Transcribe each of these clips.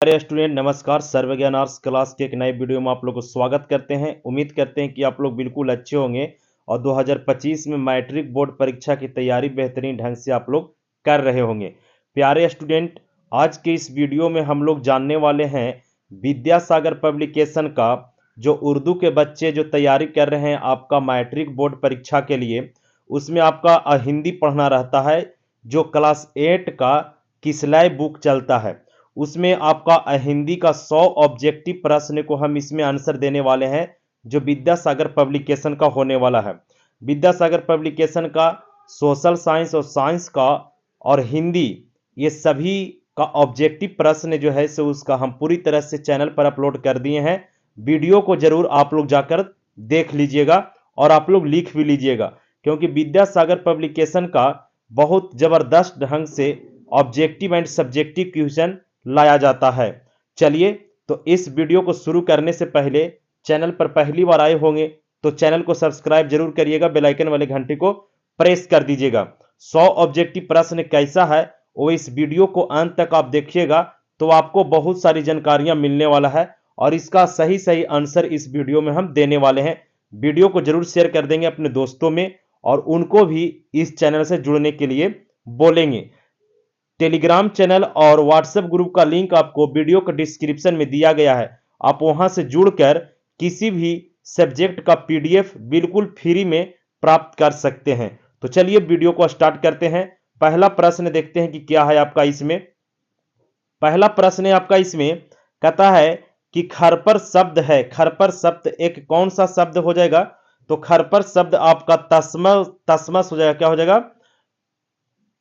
प्यारे स्टूडेंट नमस्कार। सर्वज्ञान arts class के एक नए वीडियो में आप लोग को स्वागत करते हैं। उम्मीद करते हैं कि आप लोग बिल्कुल अच्छे होंगे और 2025 में मैट्रिक बोर्ड परीक्षा की तैयारी बेहतरीन ढंग से आप लोग कर रहे होंगे। प्यारे स्टूडेंट, आज के इस वीडियो में हम लोग जानने वाले हैं विद्यासागर पब्लिकेशन का जो उर्दू के बच्चे जो तैयारी कर रहे हैं आपका मैट्रिक बोर्ड परीक्षा के लिए, उसमें आपका हिंदी पढ़ना रहता है। जो क्लास 8 का किसलय बुक चलता है उसमें आपका हिंदी का 100 ऑब्जेक्टिव प्रश्न को हम इसमें आंसर देने वाले हैं, जो विद्यासागर पब्लिकेशन का होने वाला है। विद्यासागर पब्लिकेशन का सोशल साइंस और साइंस का और हिंदी, ये सभी का ऑब्जेक्टिव प्रश्न जो है सो उसका हम पूरी तरह से चैनल पर अपलोड कर दिए हैं। वीडियो को जरूर आप लोग जाकर देख लीजिएगा और आप लोग लिख भी लीजिएगा, क्योंकि विद्यासागर पब्लिकेशन का बहुत जबरदस्त ढंग से ऑब्जेक्टिव एंड सब्जेक्टिव क्वेश्चन लाया जाता है। चलिए, तो इस वीडियो को शुरू करने से पहले चैनल पर पहली बार आए होंगे तो चैनल को सब्सक्राइब जरूर करिएगा, बेल आइकन वाले घंटे को प्रेस कर दीजिएगा। 100 ऑब्जेक्टिव प्रश्न कैसा है वो इस वीडियो को अंत तक आप देखिएगा तो आपको बहुत सारी जानकारियां मिलने वाला है और इसका सही सही आंसर इस वीडियो में हम देने वाले हैं। वीडियो को जरूर शेयर कर देंगे अपने दोस्तों में और उनको भी इस चैनल से जुड़ने के लिए बोलेंगे। टेलीग्राम चैनल और व्हाट्सएप ग्रुप का लिंक आपको वीडियो के डिस्क्रिप्शन में दिया गया है। आप वहां से जुड़कर किसी भी सब्जेक्ट का पीडीएफ बिल्कुल फ्री में प्राप्त कर सकते हैं। तो चलिए वीडियो को स्टार्ट करते हैं। पहला प्रश्न देखते हैं कि क्या है आपका इसमें। पहला प्रश्न है आपका इसमें, कहता है कि खरपर शब्द है। खरपर शब्द एक कौन सा शब्द हो जाएगा? तो खरपर शब्द आपका तस्मस हो जाएगा। क्या हो जाएगा?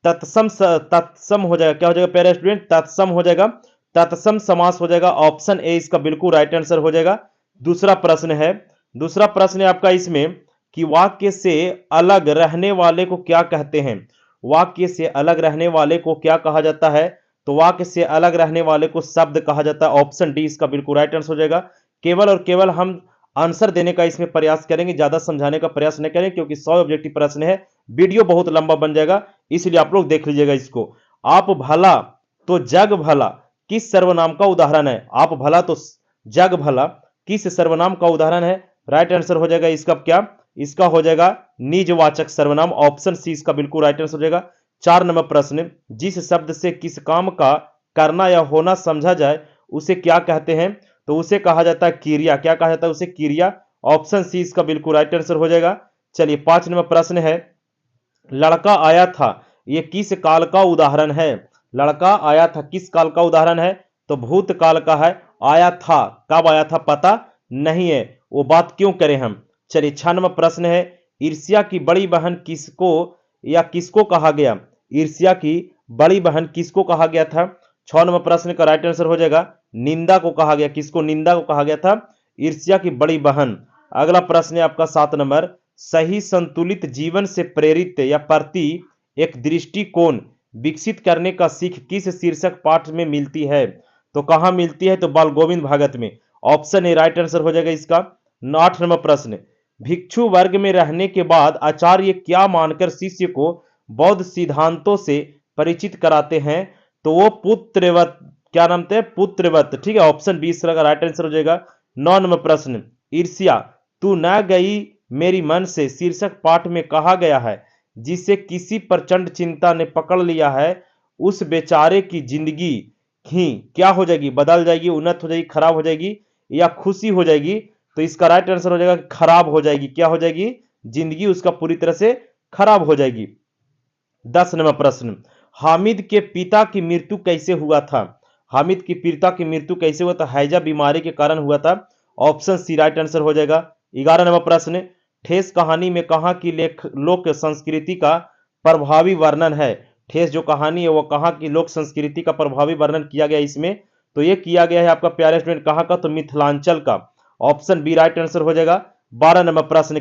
तत्सम हो जाएगा। क्या हो जाएगा प्यारे स्टूडेंट? तत्सम हो जाएगा। तत्सम समास हो जाएगा। ऑप्शन ए इसका बिल्कुल राइट आंसर हो जाएगा। दूसरा प्रश्न है आपका इसमें कि वाक्य से अलग रहने वाले को क्या कहते हैं? वाक्य से अलग रहने वाले को क्या कहा जाता है? तो वाक्य से अलग रहने वाले को शब्द कहा जाता है। ऑप्शन डी इसका बिल्कुल राइट आंसर हो जाएगा। केवल और केवल हम आंसर देने का इसमें प्रयास करेंगे, ज्यादा समझाने का प्रयास नहीं करेंगे, क्योंकि 100 ऑब्जेक्टिव प्रश्न है, वीडियो बहुत लंबा बन जाएगा, इसलिए आप लोग देख लीजिएगा इसको। आप भला तो जग भला किस सर्वनाम का उदाहरण है? आप भला तो जग भला किस सर्वनाम का उदाहरण है? राइट आंसर हो जाएगा इसका क्या? इसका हो जाएगा निजवाचक सर्वनाम। ऑप्शन सी इसका बिल्कुल राइट आंसर हो जाएगा। 4 नंबर प्रश्न, जिस शब्द से किस काम का करना या होना समझा जाए उसे क्या कहते हैं? तो उसे कहा जाता है क्रिया। क्या कहा जाता है उसे? क्रिया। ऑप्शन सी इसका बिल्कुल राइट आंसर हो जाएगा। चलिए 5 नंबर प्रश्न है, लड़का आया था, यह किस काल का उदाहरण है? लड़का आया था किस काल का उदाहरण है? तो भूतकाल का है। आया था, कब आया था पता नहीं है, वो बात क्यों करें हम। चलिए 6 नंबर प्रश्न है, ईर्ष्या की बड़ी बहन किसको या किसको कहा गया? ईर्ष्या की बड़ी बहन किसको कहा गया था? 6 नंबर प्रश्न का राइट आंसर हो जाएगा निंदा को कहा गया। किसको? निंदा को कहा गया था, ईर्ष्या की बड़ी बहन। अगला प्रश्न है आपका 7 नंबर, सही संतुलित जीवन से प्रेरित या प्रति एक दृष्टिकोण विकसित करने का सीख किस शीर्षक पाठ में मिलती है? तो कहां मिलती है? तो बाल गोविंद भागवत में। ऑप्शन ए राइट आंसर हो जाएगा इसका। 8 नंबर प्रश्न, भिक्षु वर्ग में रहने के बाद आचार्य क्या मानकर शिष्य को बौद्ध सिद्धांतों से परिचित कराते हैं? तो वो पुत्रवत, क्या नाम थे? पुत्रवत। ठीक है, ऑप्शन बी इसका राइट आंसर हो जाएगा। 9 नंबर प्रश्न, ईर्ष्या तू न गई मेरी मन से शीर्षक पाठ में कहा गया है, जिसे किसी प्रचंड चिंता ने पकड़ लिया है उस बेचारे की जिंदगी ही क्या हो जाएगी? बदल जाएगी, उन्नत हो जाएगी, खराब हो जाएगी या खुशी हो जाएगी? तो इसका राइट आंसर हो जाएगा खराब हो जाएगी। क्या हो जाएगी? जिंदगी उसका पूरी तरह से खराब हो जाएगी। 10 नंबर प्रश्न, हामिद के पिता की मृत्यु कैसे हुआ था? हामिद की पिता की मृत्यु कैसे हुआ था? हैजा बीमारी के कारण हुआ था। ऑप्शन सी राइट आंसर हो जाएगा। 11 नंबर प्रश्न, ठेस कहानी में कहाँ की लोक संस्कृति का प्रभावी वर्णन है? ठेस जो कहानी है वो कहाँ की लोक संस्कृति का प्रभावी वर्णन किया गया इसमें? तो ये किया गया है आपका प्यारे स्टूडेंट कहाँ का? तो मिथिलांचल का। ऑप्शन बी राइट आंसर हो जाएगा। 12 नंबर प्रश्न,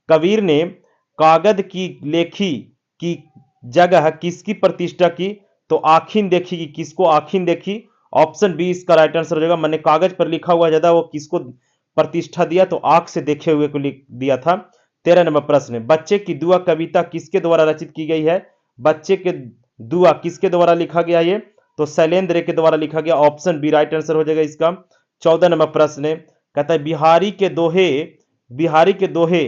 कबीर ने कागज की लेखी की जगह किसकी प्रतिष्ठा की? तो आखिन देखी की। किसको आखिन देखी? ऑप्शन बी इसका राइट आंसर हो जाएगा। मैंने कागज पर लिखा हुआ ज्यादा, वो किसको प्रतिष्ठा दिया? तो आंख से देखे हुए को लिख दिया था। 13 नंबर प्रश्न, बच्चे की दुआ कविता किसके द्वारा रचित की गई है? बच्चे के दुआ किसके द्वारा लिखा गया ये? तो शैलेंद्र के द्वारा लिखा गया, ऑप्शन बी राइट आंसर हो जाएगा इसका। 14 नंबर प्रश्न है, कहता है बिहारी के दोहे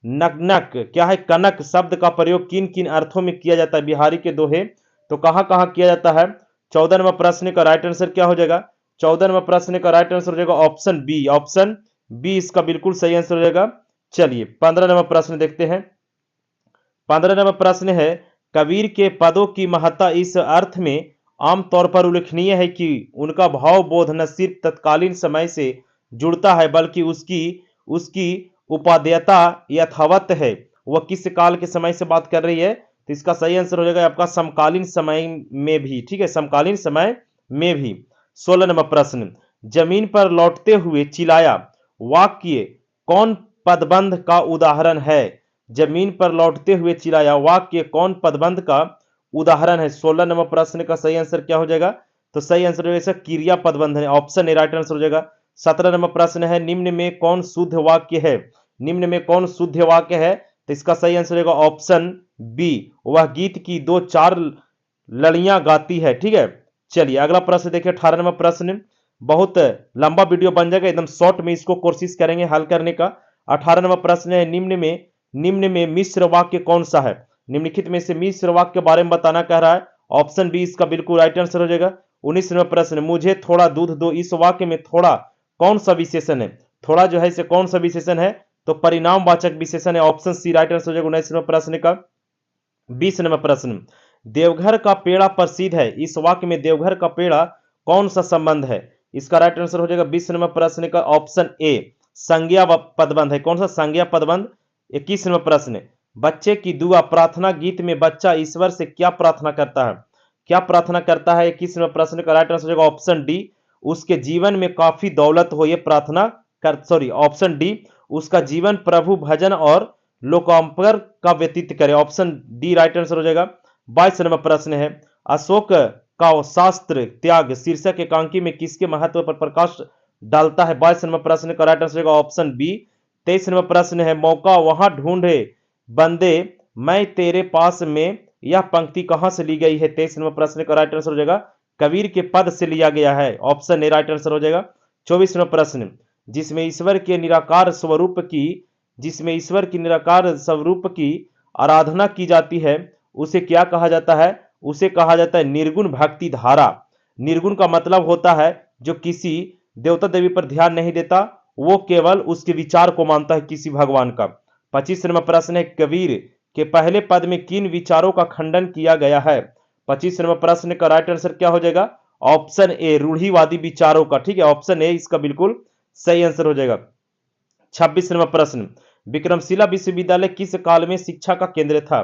नकनक क्या है, कनक शब्द का प्रयोग किन किन अर्थों में किया जाता है, बिहारी के दोहे तो कहां कहां किया जाता है। 14 नंबर प्रश्न का राइट आंसर क्या हो जाएगा, 14 नंबर प्रश्न का राइट आंसर हो जाएगा ऑप्शन बी इसका बिल्कुल सही आंसर हो जाएगा। चलिए 15 नंबर प्रश्न देखते हैं। 15 नंबर प्रश्न है, कबीर के पदों की महत्ता इस अर्थ में आमतौर पर उल्लेखनीय है कि उनका भाव बोध न सिर्फ तत्कालीन समय से जुड़ता है बल्कि उसकी उसकी उपादेयता यथावत है। वह किस काल के समय से बात कर रही है, तो इसका सही आंसर हो जाएगा आपका समकालीन समय में भी, ठीक है, समकालीन समय में भी। 16 नंबर प्रश्न, जमीन पर लौटते हुए चिल्लाया वाक्य कौन पदबंध का उदाहरण है, जमीन पर लौटते हुए चिल्लाया वाक्य कौन पदबंध का उदाहरण है। 16 नंबर प्रश्न का सही आंसर क्या हो जाएगा, तो सही आंसर हो जाएगा क्रिया पदबंध है, ऑप्शन ए राइट आंसर हो जाएगा। 17 नंबर प्रश्न है, निम्न में कौन शुद्ध वाक्य है, निम्न में कौन शुद्ध वाक्य है, तो इसका सही आंसर हो जाएगा ऑप्शन बी, वह गीत की दो चार लड़ियां गाती है, ठीक है। चलिए अगला प्रश्न देखिए, 18 नंबर प्रश्न, बहुत लंबा वीडियो बन जाएगा, एकदम शॉर्ट में इसको कोशिश करेंगे हल करने का। 18 नंबर प्रश्न है, निम्न में मिश्र वाक्य कौन सा है, निम्नलिखित में से मिश्र वाक्य के बारे में बताना कह रहा है, ऑप्शन बी इसका बिल्कुल राइट आंसर हो जाएगा। 19 नंबर प्रश्न, मुझे थोड़ा दूध दो, इस वाक्य में थोड़ा कौन सा विशेषण है, थोड़ा जो है इसे कौन सा विशेषण है, तो परिणामवाचक विशेषण है, ऑप्शन सी राइट आंसर हो जाएगा 19 नंबर प्रश्न का। 20 नंबर प्रश्न, देवघर का पेड़ा प्रसिद्ध है, इस वाक्य में देवघर का पेड़ा कौन सा संबंध है, इसका राइट आंसर हो जाएगा 20 नंबर प्रश्न का ऑप्शन ए संज्ञा पदबंध है, कौन सा संज्ञा पदबंध। 21 नंबर प्रश्न, बच्चे की दुआ प्रार्थना गीत में बच्चा ईश्वर से क्या प्रार्थना करता है, क्या प्रार्थना करता है, 21 नंबर प्रश्न का राइट आंसर हो जाएगा ऑप्शन डी उसके जीवन में काफी दौलत हो, ये प्रार्थना कर, सॉरी ऑप्शन डी उसका जीवन प्रभु भजन और लोकांपर का व्यतीत करे, ऑप्शन डी राइट आंसर हो जाएगा। 22 नंबर प्रश्न है, अशोक का शास्त्र त्याग शीर्षक एकांकी में किसके महत्व पर प्रकाश डालता है, 22 नंबर प्रश्न का राइट आंसर होगा ऑप्शन बी। 23 नंबर प्रश्न है, मौका वहां ढूंढे बंदे मैं तेरे पास में, यह पंक्ति कहां से ली गई है, 23 नंबर प्रश्न का राइट आंसर हो जाएगा कबीर के पद से लिया गया है, ऑप्शन ए राइट आंसर हो जाएगा। 24 नंबर प्रश्न, जिसमें ईश्वर के निराकार स्वरूप की जिसमें ईश्वर की निराकार स्वरूप की आराधना की जाती है उसे क्या कहा जाता है, उसे कहा जाता है निर्गुण भक्ति धारा। निर्गुण का मतलब होता है जो किसी देवता देवी पर ध्यान नहीं देता, वो केवल उसके विचार को मानता है किसी भगवान का। 25 नंबर प्रश्न है, कबीर के पहले पद में किन विचारों का खंडन किया गया है, 25 नंबर प्रश्न का राइट आंसर क्या हो जाएगा, ऑप्शन ए रूढ़िवादी विचारों का, ठीक है, ऑप्शन ए इसका बिल्कुल सही आंसर हो जाएगा। 26 नंबर प्रश्न, विक्रमशिला विश्वविद्यालय किस काल में शिक्षा का केंद्र था,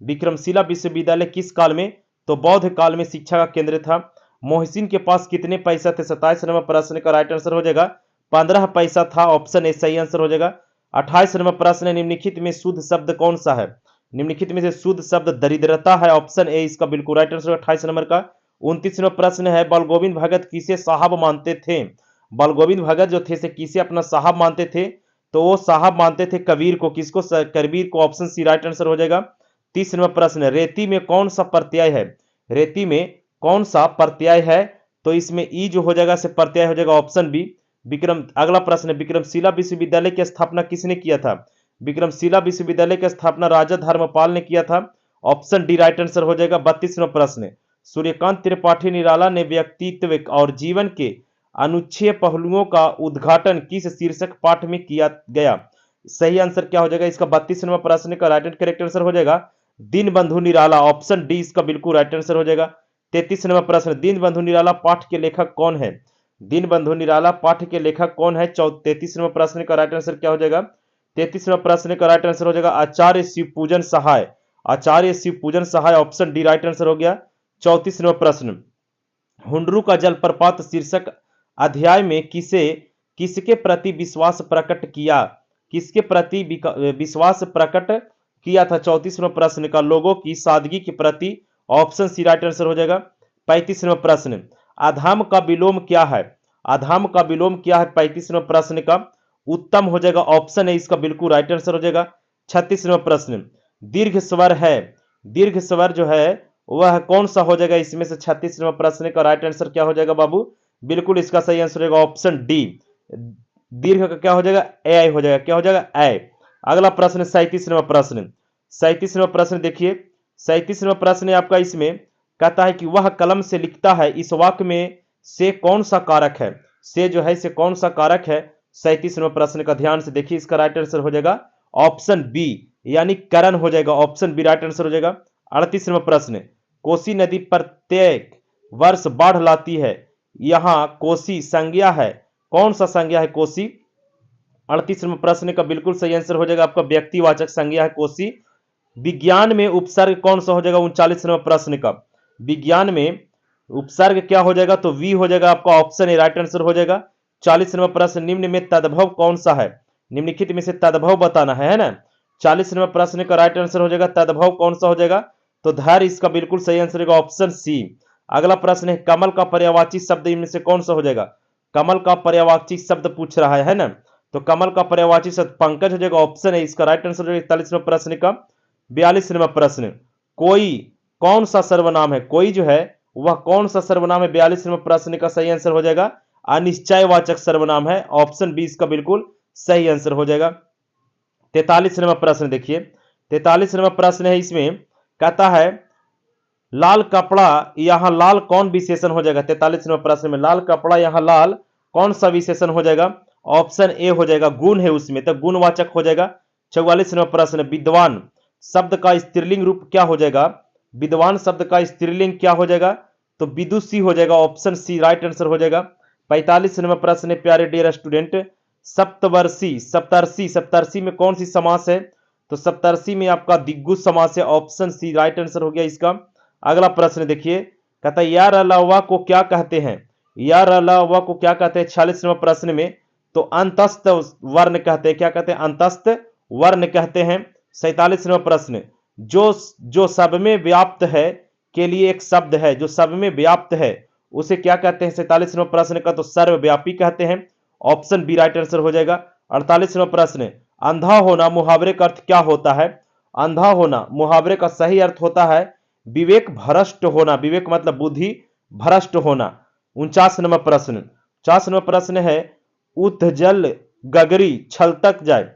विक्रमशिला विश्वविद्यालय किस काल में, तो बौद्ध काल में शिक्षा का केंद्र था। मोहसिन के पास कितने पैसा थे, 27 नंबर प्रश्न का राइट आंसर हो जाएगा 15 पैसा था, ऑप्शन ए सही आंसर हो जाएगा। 28 नंबर प्रश्न है, निम्नलिखित में शुद्ध शब्द कौन सा है, निम्नलिखित में से शुद्ध शब्द दरिद्रता है, ऑप्शन ए इसका बिल्कुल राइट आंसर 28 नंबर का। 29 नंबर प्रश्न है, बलगोविंद भगत किसे साहब मानते थे, बलगोविंद भगत जो थे से किसे अपना साहब मानते थे, तो वो साहब मानते थे कबीर को, किसको, कबीर को, ऑप्शन सी राइट आंसर हो जाएगा। 30 नंबर प्रश्न, रेती में कौन सा प्रत्यय है, रेती में कौन सा प्रत्यय है, तो इसमें ई जो हो जाएगा से प्रत्यय हो जाएगा, ऑप्शन बी विक्रम। अगला प्रश्न है, विक्रमशिला विश्वविद्यालय की स्थापना किसने किया था, विक्रमशिला विश्वविद्यालय की स्थापना राजा धर्मपाल ने किया था, ऑप्शन डी राइट आंसर हो जाएगा। 32 नंबर प्रश्न, सूर्यकांत त्रिपाठी निराला ने व्यक्तित्व और जीवन के अनुच्छेय पहलुओं का उद्घाटन किस शीर्षक पाठ में किया गया, सही आंसर क्या हो जाएगा इसका, 32 नंबर प्रश्न का राइट एंड करेक्ट आंसर हो जाएगा दीनबंधु निराला, ऑप्शन डी इसका बिल्कुल राइट आंसर हो जाएगा। 33 नंबर प्रश्न, दीनबंधु निराला पाठ के लेखक कौन है, दीनबंधु निराला पाठ के लेखक कौन है, 33 नंबर प्रश्न का राइट आंसर क्या हो जाएगा, 33 नंबर प्रश्न का राइट आंसर हो जाएगा आचार्य शिवपूजन सहाय, आचार्य शिवपूजन सहाय, ऑप्शन डी राइट आंसर हो गया। 34 नंबर प्रश्न, हुंडरू का जलप्रपात शीर्षक अध्याय में किसके प्रति विश्वास प्रकट किया, किसके प्रति विश्वास प्रकट किया था, 34 नंबर प्रश्न का लोगों की सादगी के प्रति, ऑप्शन सी राइट आंसर हो जाएगा। 35 नंबर प्रश्न, अधम का विलोम क्या है, अधम का विलोम क्या है, 35 नंबर प्रश्न का उत्तम हो जाएगा, ऑप्शन है इसका बिल्कुल राइट आंसर हो जाएगा। 36 नंबर प्रश्न, दीर्घ स्वर है, दीर्घ स्वर जो है वह कौन सा हो जाएगा? इसमें से 36 नंबर प्रश्न का राइट आंसर क्या हो जाएगा बाबू? बिल्कुल इसका सही आंसर होगा ऑप्शन डी। दीर्घ का क्या हो जाएगा? ए आई हो जाएगा। क्या हो जाएगा? ए। अगला प्रश्न 37 नंबर प्रश्न। 37 नंबर प्रश्न देखिए, 37 नंबर प्रश्न आपका इसमें कहता है कि वह कलम से लिखता है, इस वाक्य में से कौन सा कारक है? से जो है से कौन सा कारक है? 37 नंबर प्रश्न का ध्यान से देखिए, इसका राइट आंसर हो जाएगा ऑप्शन बी, यानी करण हो जाएगा। ऑप्शन बी राइट आंसर हो जाएगा। 38 नंबर प्रश्न, कोसी नदी प्रत्येक वर्ष बाढ़ लाती है, यहां कोसी संज्ञा है, कौन सा संज्ञा है कोसी? 38 नंबर प्रश्न का बिल्कुल सही आंसर हो जाएगा आपका व्यक्तिवाचक संज्ञा है कोसी। विज्ञान में उपसर्ग कौन सा हो जाएगा? 39 नंबर प्रश्न का विज्ञान में उपसर्ग क्या हो जाएगा? तो वी हो जाएगा आपका ऑप्शन ए राइट आंसर हो जाएगा। 40 नंबर प्रश्न, निम्न में तद्भव कौन सा है? निम्नलिखित में से तद्भव बताना है ना। 40 नंबर प्रश्न का राइट आंसर हो जाएगा तद्भव कौन सा हो जाएगा? तो धैर्य इसका बिल्कुल सही आंसर होगा ऑप्शन सी। अगला प्रश्न है कमल का पर्यायवाची शब्द इनमें से कौन सा हो जाएगा? कमल का पर्यायवाची शब्द पूछ रहा है ना, तो कमल का पर्यायवाची शब्द पंकज हो जाएगा। ऑप्शन है इसका राइट आंसर हो जाएगा 41 नंबर प्रश्न का। 42 नंबर प्रश्न, कोई कौन सा सर्वनाम है? कोई जो है वह कौन सा सर्वनाम है? 42 नंबर प्रश्न का सही आंसर हो जाएगा अनिश्चयवाचक सर्वनाम है। ऑप्शन बी इसका बिल्कुल सही आंसर हो जाएगा। 43 नंबर प्रश्न देखिए, 43 नंबर प्रश्न है इसमें कहता है लाल कपड़ा यहां लाल कौन विशेषण हो जाएगा? 43 नंबर प्रश्न में लाल कपड़ा यहां लाल कौन सा विशेषण हो जाएगा? ऑप्शन ए हो जाएगा गुण है उसमें, तो गुणवाचक हो जाएगा। 44 नंबर प्रश्न, विद्वान शब्द का स्त्रीलिंग रूप क्या हो जाएगा? विद्वान शब्द का स्त्रीलिंग क्या हो जाएगा? तो विदुषी हो जाएगा। ऑप्शन सी राइट आंसर हो जाएगा। 45 नंबर प्रश्न है प्यारे डियर स्टूडेंट, सप्तवर्षी सप्तर्षि सप्तर्षि में कौन सी समास है? तो सप्तर्षि में आपका दिग्गुज समास है। ऑप्शन सी राइट आंसर हो गया इसका। अगला प्रश्न देखिए, कहता है या रलावा को क्या कहते हैं? या रलावा को क्या कहते हैं? 46 नंबर प्रश्न में तो अंतस्थ वर्ण कहते हैं। क्या कहते हैं? अंतस्थ वर्ण कहते हैं। 47 नंबर प्रश्न, जो जो सब में व्याप्त है के लिए एक शब्द है, जो सब में व्याप्त है उसे क्या कहते हैं? 47 नंबर प्रश्न का तो सर्वव्यापी कहते हैं। ऑप्शन बी राइट आंसर हो जाएगा। 48 नंबर प्रश्न, अंधा होना मुहावरे का अर्थ क्या होता है? अंधा होना मुहावरे का सही अर्थ होता है विवेक भ्रष्ट होना। विवेक मतलब बुद्धि, भ्रष्ट होना। 49 नंबर प्रश्न, 50 नंबर प्रश्न है उतजल गगरी छलतक जाए,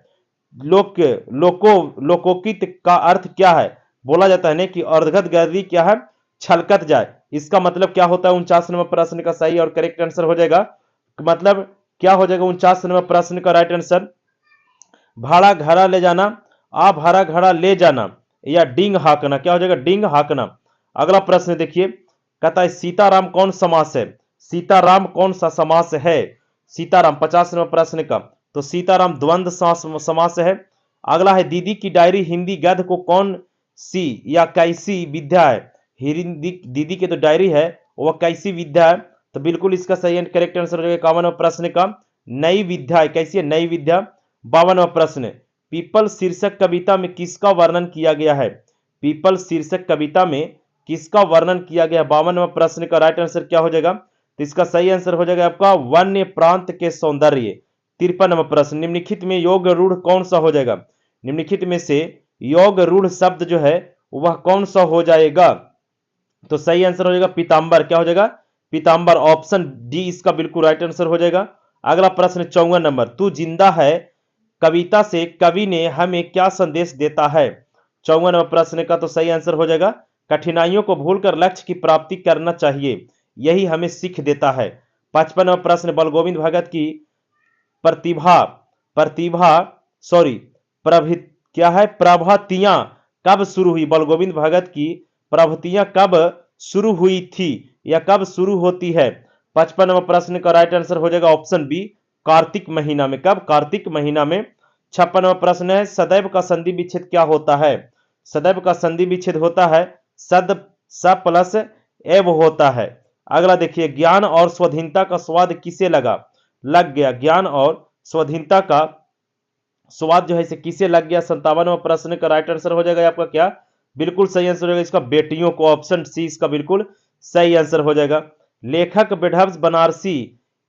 लोक लोको लोकोकित का अर्थ क्या है? बोला जाता है ना कि अर्धगत गगरी क्या है? छलकत जाए। इसका मतलब क्या होता है? 49 नंबर प्रश्न का सही और करेक्ट आंसर हो जाएगा, मतलब क्या हो जाएगा 49 नंबर प्रश्न का राइट आंसर? भाड़ा घड़ा ले जाना, आ भाड़ा घड़ा ले जाना, या डिंग हाकना। क्या हो जाएगा? डिंग हाकना। अगला प्रश्न देखिए, कहता है सीताराम कौन समास है? सीताराम कौन सा समास है? सीताराम 50 नंबर प्रश्न का तो सीताराम द्वंद्व समास है। अगला है दीदी की डायरी हिंदी गद्य को कौन सी या कैसी विद्या है? हिंदी दीदी की तो डायरी है, वह कैसी विद्या है? तो बिल्कुल इसका सही एंड करेक्ट आंसर हो जाएगा 51 नंबर प्रश्न का नई विद्या है। कैसी है? नई विद्या। 52वां प्रश्न, पीपल शीर्षक कविता में किसका वर्णन किया गया है? पीपल शीर्षक कविता में किसका वर्णन किया गया? 52वां प्रश्न का राइट आंसर क्या हो जाएगा? तो इसका सही आंसर हो जाएगा आपका वन्य प्रांत के सौंदर्य। 53 नंबर प्रश्न, निम्नलिखित में योग रूढ़ कौन सा हो जाएगा? निम्नलिखित में से योग रूढ़ शब्द जो है वह कौन सा हो जाएगा? तो सही आंसर हो जाएगा पीतांबर। क्या हो जाएगा? पीतांबर। ऑप्शन डी इसका बिल्कुल राइट आंसर हो जाएगा। अगला प्रश्न 54 नंबर, तू जिंदा है कविता से कवि ने हमें क्या संदेश देता है? 54 नंबर प्रश्न का तो सही आंसर हो जाएगा कठिनाइयों को भूलकर लक्ष्य की प्राप्ति करना चाहिए, यही हमें सीख देता है। 55 नंबर प्रश्न, बलगोविंद भगत की प्रतिभा प्रतिभा सॉरी प्रभि क्या है प्रभतियां कब शुरू हुई? बलगोविंद भगत की प्रभतियां कब शुरू हुई थी या कब शुरू होती है? 55 नंबर प्रश्न का राइट आंसर हो जाएगा ऑप्शन बी कार्तिक महीना में। कब? कार्तिक महीना में। 56 नंबर प्रश्न है सदैव का संधि विच्छेद क्या होता है? सदैव का संधि विच्छेद होता है सद स प्लस एव होता है। अगला देखिए, ज्ञान और स्वाधीनता का स्वाद किसे लग गया? ज्ञान और स्वाधीनता का स्वाद जो है इसे किसे लग गया? 57वां प्रश्न का राइट आंसर हो जाएगा आपका क्या? बिल्कुल सही आंसर हो जाएगा इसका बेटियों को। ऑप्शन सी इसका बिल्कुल सही आंसर हो जाएगा। लेखक विडम्स बनारसी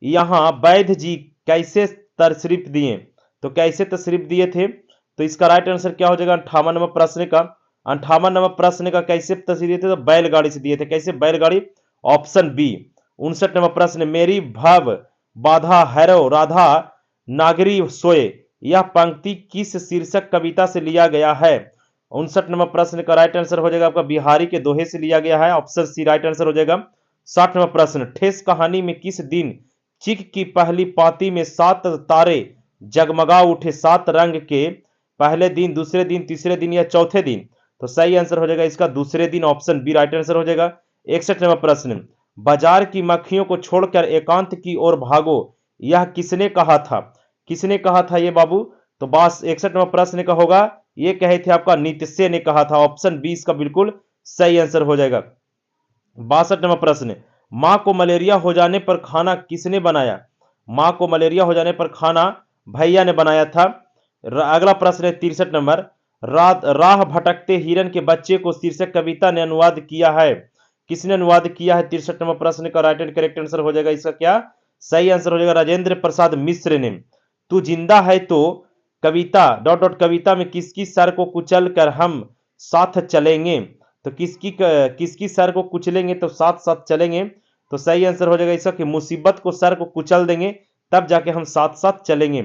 यहां वैध जी कैसे तशरीफ दिए? तो कैसे तशरीफ दिए थे? तो इसका राइट आंसर क्या हो जाएगा 58 नंबर प्रश्न का? 58 नंबर प्रश्न का कैसे तस्वीर दिए थे, तो बैलगाड़ी से दिए थे। कैसे? बैलगाड़ी, ऑप्शन बी। 59 नंबर प्रश्न, मेरी भव बाधा हैरो राधा नागरी सोए, यह पंक्ति किस शीर्षक कविता से लिया गया है? 59 नंबर प्रश्न का राइट आंसर हो जाएगा आपका बिहारी के दोहे से लिया गया है, ऑप्शन सी राइट आंसर हो जाएगा। 60 नंबर प्रश्न, ठेस कहानी में किस दिन चिक की पहली पाती में 7 तारे जगमगा उठे, 7 रंग के, पहले दिन, दूसरे दिन, तीसरे दिन या चौथे दिन? तो सही आंसर हो जाएगा इसका दूसरे दिन, ऑप्शन बी राइट आंसर हो जाएगा। 61 नंबर प्रश्न, बाजार की मक्खियों को छोड़कर एकांत की ओर भागो, यह किसने कहा था? किसने कहा था ये बाबू? तो बस 61 नंबर प्रश्न का होगा, ये कहे थे आपका नीतसे ने कहा था, ऑप्शन बी इसका बिल्कुल सही आंसर हो जाएगा। 62 नंबर प्रश्न, मां को मलेरिया हो जाने पर खाना किसने बनाया? मां को मलेरिया हो जाने पर खाना भैया ने बनाया था। अगला प्रश्न है 63 नंबर, राह भटकते हिरन के बच्चे को शीर्षक कविता ने अनुवाद किया है, किसने अनुवाद किया है? 63 नंबर प्रश्न का राइट एंड करेक्ट आंसर हो जाएगा इसका क्या? सही आंसर हो जाएगा राजेंद्र प्रसाद मिश्र ने। तू जिंदा है तो कविता डॉट डॉट कविता में किसकी सर को कुचल कर हम साथ चलेंगे, तो किसकी सर को कुचलेंगे तो साथ साथ चलेंगे? तो सही आंसर हो जाएगा इसका कि मुसीबत को सर को कुचल देंगे तब जाके हम साथ साथ चलेंगे।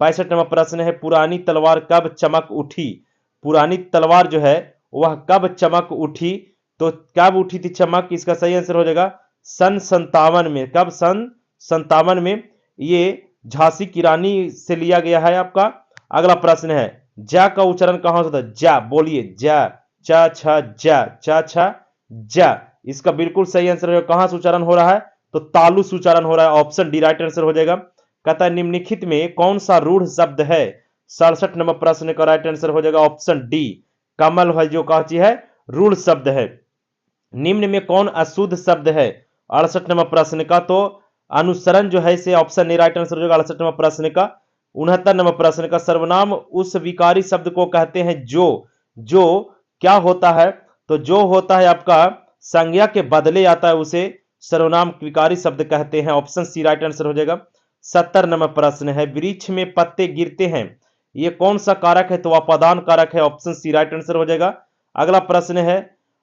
65 नंबर प्रश्न है, पुरानी तलवार कब चमक उठी? पुरानी तलवार जो है वह कब चमक उठी? तो कब उठी थी चमक? इसका सही आंसर हो जाएगा सन 57 में। कब? सन 57 में। ये झांसी की रानी से लिया गया है आपका। अगला प्रश्न है, जा का उच्चारण कहां होता है? जा, बोलिए, जा, चा छा जा, चा छा जा। इसका बिल्कुल सही आंसर है, कहां से उच्चारण हो रहा है? तो तालु से उच्चारण हो रहा है, ऑप्शन डी राइट आंसर हो जाएगा। कहता है निम्नलिखित में कौन सा रूढ़ शब्द है? 67 नंबर प्रश्न का राइट आंसर हो जाएगा ऑप्शन डी, कमल है जो काची है, रूढ़ शब्द है। निम्न में कौन अशुद्ध शब्द है? 68 नंबर प्रश्न का तो अनुसरण जो है इसे ऑप्शन ए राइट आंसर हो जाएगा 68 नंबर प्रश्न का। 69 नंबर प्रश्न का, सर्वनाम उस विकारी शब्द को कहते हैं जो जो क्या होता है? तो जो होता है आपका संज्ञा के बदले आता है उसे सर्वनाम विकारी शब्द कहते हैं, ऑप्शन सी राइट आंसर हो जाएगा। 70 नंबर प्रश्न है, वृक्ष में पत्ते गिरते हैं, ये कौन सा कारक है? तो अपादान कारक है, ऑप्शन सी राइट आंसर हो जाएगा। अगला प्रश्न है,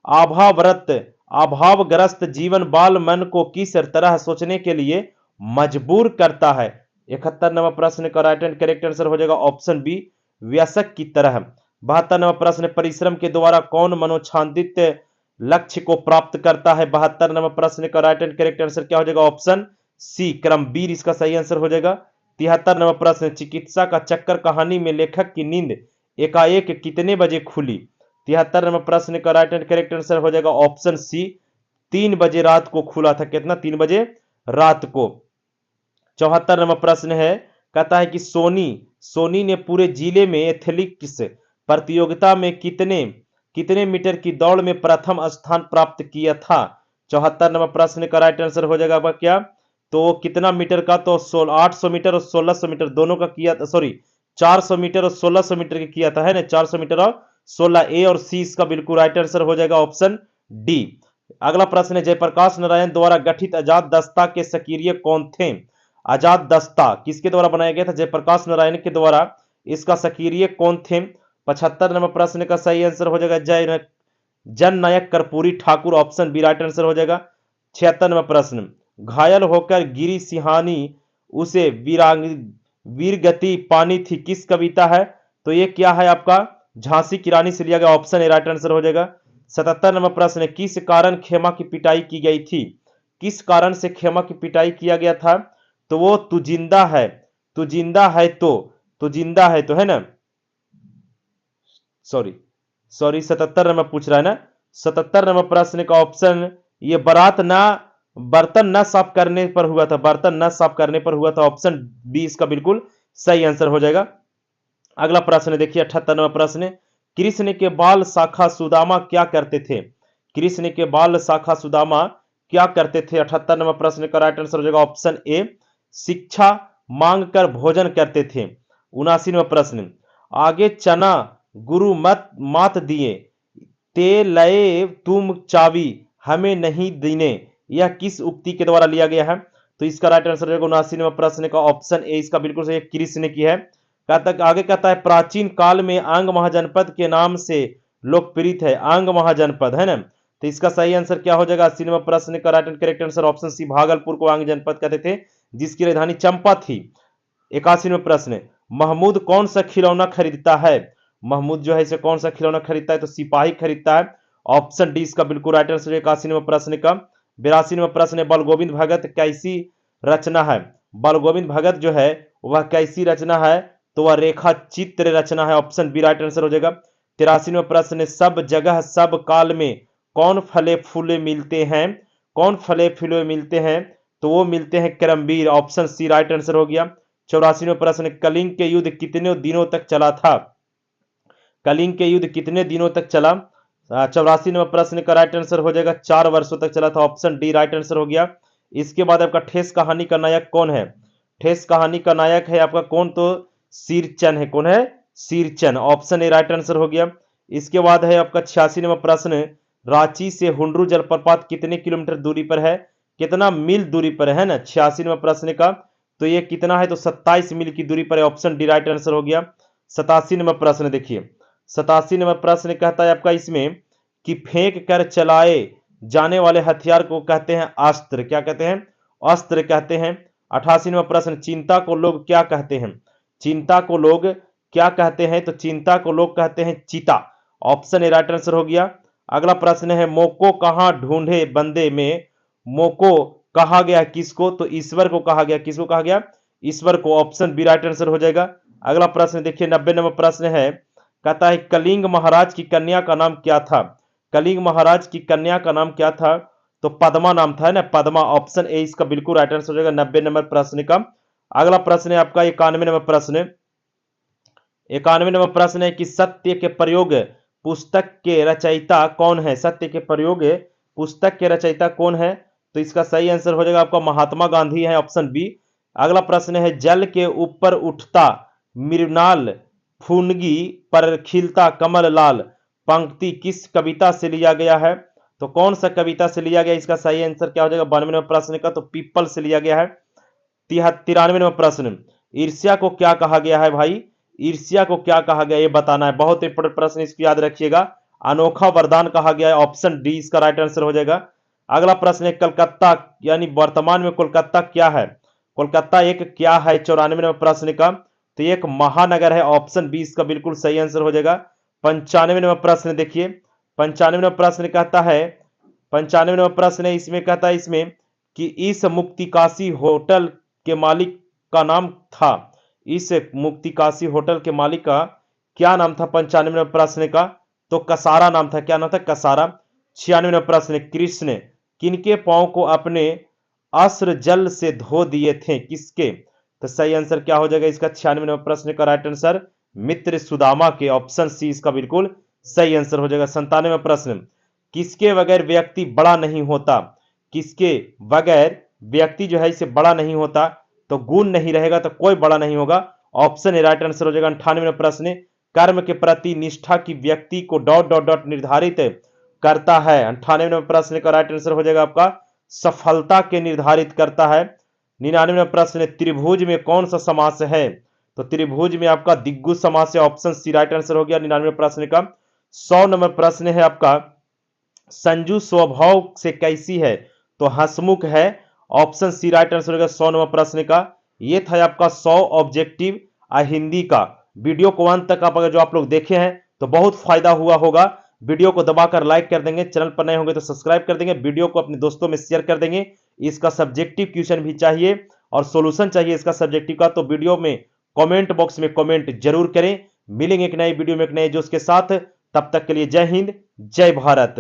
अभावरत अभावग्रस्त जीवन बाल मन को किस तरह सोचने के लिए मजबूर करता है? 71 नंबर प्रश्न का राइट एंड करेक्ट आंसर हो जाएगा ऑप्शन बी, व्यसक की तरह। 72 नंबर प्रश्न, परिश्रम के द्वारा कौन मनोछांदित लक्ष्य को प्राप्त करता है? 72 नंबर प्रश्न का राइट एंड करेक्ट आंसर क्या हो जाएगा? ऑप्शन सी, क्रमवीर इसका सही आंसर हो जाएगा। 73 नंबर प्रश्न, चिकित्सा का चक्कर कहानी में लेखक की नींद एकाएक कितने बजे खुली? 73 नंबर प्रश्न का राइट एंड करेक्ट आंसर हो जाएगा ऑप्शन सी, 3 बजे रात को खुला था। कितना? 3 बजे रात को। 74 नंबर प्रश्न है, कहता है कि सोनी ने पूरे जिले में एथलेटिक्स प्रतियोगिता में कितने कितने मीटर की दौड़ में प्रथम स्थान प्राप्त किया था? 74 नंबर प्रश्न का राइट आंसर हो जाएगा आपका क्या? तो कितना मीटर का? तो 800 मीटर और 1600 मीटर दोनों का किया था, सॉरी 400 मीटर और 1600 मीटर का किया था, है ना, 400 मीटर और 16। ए और सी इसका बिल्कुल राइट आंसर हो जाएगा ऑप्शन डी। अगला प्रश्न है, जयप्रकाश नारायण द्वारा गठित आजाद दस्ता के सक्रिय कौन थे? आजाद दस्ता किसके द्वारा बनाया गया था? जयप्रकाश नारायण के द्वारा। इसका सक्रिय कौन थे? 75 नंबर प्रश्न का सही आंसर हो जाएगा जन नायक Karpoori Thakur, option B right answer हो जाएगा। 76 नंबर प्रश्न, घायल होकर गिरी सिहानी उसे वीरगति पानी थी, किस कविता है? तो ये क्या है आपका? झांसी की रानी से लिया गया, ऑप्शन ए राइट आंसर हो जाएगा। 77 नंबर प्रश्न, किस कारण खेमा की पिटाई की गई थी? किस कारण से खेमा की पिटाई किया गया था? तो वो तू जिंदा है, तू जिंदा है तो जिंदा है तो, है ना, सॉरी 77 नंबर पूछ रहा है ना। 77 नंबर प्रश्न का ऑप्शन ये बर्तन न साफ करने पर हुआ था, बर्तन न साफ करने पर हुआ था, ऑप्शन बी इसका बिल्कुल सही आंसर हो जाएगा। अगला प्रश्न देखिए 78 नंबर प्रश्न, कृष्ण के बाल शाखा सुदामा क्या करते थे? कृष्ण के बाल शाखा सुदामा क्या करते थे? 78 नंबर प्रश्न का राइट आंसर हो जाएगा ऑप्शन ए, शिक्षा मांग कर भोजन करते थे। 79 नंबर प्रश्न, आगे चना गुरु मत मात दिए ते लए तुम चावी हमें नहीं देने, यह किस उक्ति के द्वारा लिया गया है? तो इसका राइट आंसर रहेगा 79 नंबर प्रश्न का ऑप्शन ए इसका बिल्कुल सही, कृष्ण की है। कहता आगे कहता है, प्राचीन काल में अंग महाजनपद के नाम से लोकप्रिय है? अंग महाजनपद है ना। तो इसका सही आंसर क्या हो जाएगा? 80 नंबर प्रश्न का right and correct answer option C, Bhagalpur को अंग जनपद कहते थे, जिसकी राजधानी चंपा थी। 81वां प्रश्न, महमूद कौन सा खिलौना खरीदता है? महमूद जो है इसे कौन सा खिलौना खरीदता है? तो सिपाही खरीदता है। ऑप्शन डी इसका बिल्कुल राइट आंसर है 81वें प्रश्न का। 82वां प्रश्न है, बलगोविंद भगत कैसी रचना है? बलगोविंद भगत जो है वह कैसी रचना है? तो वह रेखा चित्र रचना है। ऑप्शन बी राइट आंसर हो जाएगा। 83वां प्रश्न है, सब जगह सब काल में कौन फले फूले मिलते हैं? कौन फले फूले मिलते हैं? तो वो मिलते हैं Karamveer. Option C right answer हो गया। 84वां प्रश्न, कलिंग के युद्ध कितने दिनों तक चला था? कलिंग के युद्ध कितने दिनों तक चला? 84 नंबर प्रश्न का राइट आंसर हो जाएगा 4 वर्षों तक चला था। ऑप्शन डी राइट आंसर हो गया। इसके बाद आपका ठेस कहानी का नायक कौन है? ठेस कहानी का नायक है आपका कौन? तो सिरचन है। कौन है? सिरचन। ऑप्शन ए राइट आंसर हो गया। इसके बाद है आपका 86 नंबर प्रश्न, रांची से हुंडरू जलप्रपात कितने किलोमीटर दूरी पर है? कितना मील दूरी पर है ना? 86 नंबर प्रश्न का तो ये कितना है? तो 27 मील की दूरी पर है। ऑप्शन डी राइट आंसर हो गया। 87 नंबर प्रश्न देखिए, 87 नंबर प्रश्न कहता है आपका इसमें कि फेंक कर चलाए जाने वाले हथियार को कहते हैं अस्त्र। क्या कहते हैं? अस्त्र कहते हैं। 88 नंबर प्रश्न, चिंता को लोग क्या कहते हैं? चिंता को लोग क्या कहते हैं? तो चिंता को लोग कहते हैं चिता। ऑप्शन ए राइट आंसर हो गया। अगला प्रश्न है, मोको कहां ढूंढे बंदे में मोको कहा गया किसको? तो ईश्वर को कहा गया। किसको कहा गया? ईश्वर को। ऑप्शन बी राइट आंसर हो जाएगा। अगला प्रश्न देखिए, 90 नंबर प्रश्न है, कहता है कलिंग महाराज की कन्या का नाम क्या था? कलिंग महाराज की कन्या का नाम क्या था? तो पद्मा नाम था, है ना, पद्मा। ऑप्शन ए इसका बिल्कुल राइट आंसर हो जाएगा 90 नंबर प्रश्न का। अगला प्रश्न है आपका 91 नंबर प्रश्न। 91 नंबर प्रश्न है कि सत्य के प्रयोग पुस्तक के रचयिता कौन है? सत्य के प्रयोग पुस्तक के रचयिता कौन है? तो इसका सही आंसर हो जाएगा आपका महात्मा गांधी है। Option B. अगला प्रश्न है, जल के ऊपर उठता मृणाल फुनगी पर खिलता कमल लाल पंक्ति किस कविता से लिया गया है? तो कौन सा कविता से लिया गया? इसका सही आंसर क्या हो जाएगा 92 नंबर प्रश्न का? तो पीपल से लिया गया है। 93 नंबर प्रश्न, ईर्ष्या को क्या कहा गया है भाई? ईर्ष्या को क्या कहा गया ये बताना है। बहुत इंपॉर्टेंट प्रश्न, इसको याद रखिएगा। अनोखा वरदान कहा गया है। ऑप्शन डी इसका राइट आंसर हो जाएगा। अगला प्रश्न है, कलकत्ता यानी वर्तमान में कोलकाता क्या है? कोलकाता एक क्या है? 94 नंबर प्रश्न का तो ये एक महानगर है। ऑप्शन बी इसका बिल्कुल सही आंसर हो जाएगा। 95 नंबर प्रश्न देखिए, 95 नंबर प्रश्न कहता है, 95 नंबर प्रश्न है इसमें कहता है इसमें कि इस मुक्तिकाशी होटल के मालिक का नाम था। इस मुक्तिकाशी होटल के मालिक का क्या नाम था? 95 नंबर प्रश्न का तो कसारा नाम था। क्या नाम था? कसारा। 96 नंबर प्रश्न, कृष्ण किनके पांव को अपने अस्त्र जल से धो दिए थे? किसके? तो सही आंसर क्या हो जाएगा इसका 96 नंबर प्रश्न का राइट आंसर मित्र सुदामा के। ऑप्शन सी इसका बिल्कुल सही आंसर हो जाएगा। 97 प्रश्न, किसके बगैर व्यक्ति बड़ा नहीं होता? किसके बगैर व्यक्ति जो है इसे बड़ा नहीं होता? तो गुण नहीं रहेगा तो कोई बड़ा नहीं होगा। ऑप्शन ए राइट आंसर हो जाएगा। 98 प्रश्न, कर्म के प्रति निष्ठा की व्यक्ति को डॉट डॉट डॉट निर्धारित करता है। 98 प्रश्न का राइट आंसर हो जाएगा आपका सफलता के निर्धारित करता है। 99 प्रश्न, त्रिभुज में कौन सा समास है? तो त्रिभुज में आपका दिग्गु समास है। ऑप्शन सी राइट आंसर हो गया 99 प्रश्न का। 100 नंबर प्रश्न है आपका, संजू स्वभाव से कैसी है? तो हंसमुख है। ऑप्शन सी राइट आंसर होगा 100 नंबर प्रश्न का। ये था आपका 100 ऑब्जेक्टिव हिंदी का। वीडियो को अंत तक आप अगर जो आप लोग देखे हैं तो बहुत फायदा हुआ होगा। वीडियो को दबाकर लाइक कर देंगे, चैनल पर नए होंगे तो सब्सक्राइब कर देंगे, वीडियो को अपने दोस्तों में शेयर कर देंगे। इसका सब्जेक्टिव क्वेश्चन भी चाहिए और सॉल्यूशन चाहिए इसका सब्जेक्टिव का, तो वीडियो में कमेंट बॉक्स में कमेंट जरूर करें। मिलेंगे एक नई वीडियो में एक नए जोश के साथ, तब तक के लिए जय हिंद जय भारत।